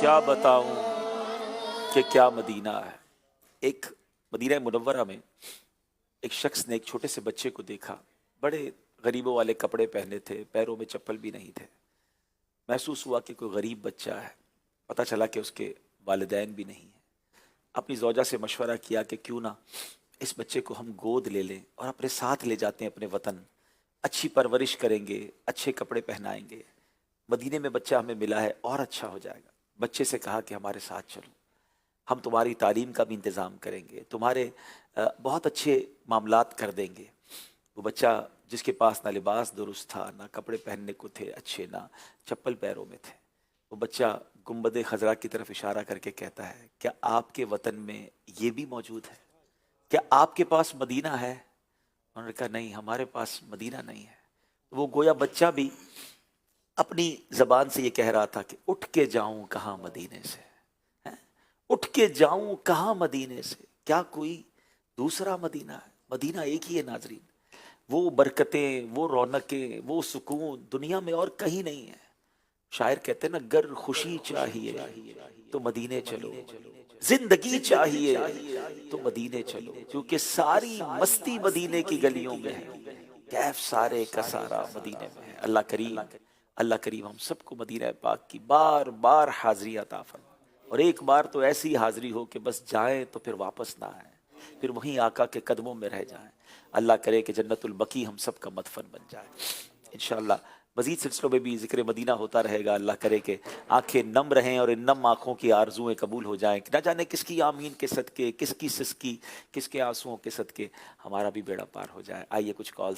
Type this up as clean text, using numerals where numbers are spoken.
क्या बताऊं कि क्या मदीना है। एक मदीना मुनव्वरा में एक शख्स ने एक छोटे से बच्चे को देखा। बड़े गरीबों वाले कपड़े पहने थे, पैरों में चप्पल भी नहीं थे। महसूस हुआ कि कोई गरीब बच्चा है। पता चला कि उसके वालिदैन भी नहीं है। अपनी ज़ौजा से मशवरा किया कि क्यों ना इस बच्चे को हम गोद ले लें और अपने साथ ले जाते हैं अपने वतन। अच्छी परवरिश करेंगे, अच्छे कपड़े पहनाएंगे। मदीने में बच्चा हमें मिला है और अच्छा हो जाएगा। बच्चे से कहा कि हमारे साथ चलो, हम तुम्हारी तालीम का भी इंतज़ाम करेंगे, तुम्हारे बहुत अच्छे मामलात कर देंगे। वो बच्चा जिसके पास ना लिबास दुरुस्त था, ना कपड़े पहनने को थे अच्छे, ना चप्पल पैरों में थे, वो बच्चा गुंबद खजरा की तरफ इशारा करके कहता है, क्या आपके वतन में ये भी मौजूद है? क्या आपके पास मदीना है? उन्होंने कहा नहीं, हमारे पास मदीना नहीं है। वो गोया बच्चा भी अपनी जबान से ये कह रहा था कि उठ के जाऊं कहाँ मदीने से, हैं? उठ के जाऊं कहाँ मदीने से, क्या कोई दूसरा मदीना है? मदीना एक ही है नाजरीन। वो बरकतें, वो रौनकें, वो सुकून दुनिया में और कहीं नहीं है। शायर कहते हैं ना, गर खुशी चाहिए तो मदीने चलो, जिंदगी चाहिए तो मदीने चलो, क्योंकि सारी मस्ती मदीने की गलियों में है। कैफ सारे का सारा मदीने में है। अल्लाह करीम हम सबको मदीना पाक की बार बार हाजिरी अता फरमा। और एक बार तो ऐसी हाजिरी हो कि बस जाएं तो फिर वापस ना आए, फिर वहीं आका के कदमों में रह जाएं। अल्लाह करे कि जन्नतुल बकी हम सब का मदफन बन जाए। इंशाअल्लाह मजीद सिलसिलों में भी जिक्र मदीना होता रहेगा। अल्लाह करे कि आंखें नम रहें और इन नम आँखों की आरजुएं कबूल हो जाएं। ना जाने किसकी आमीन के सदके, किसकी सिसकी, किसके आंसुओं के सदके हमारा भी बेड़ा पार हो जाए। आइए कुछ कॉल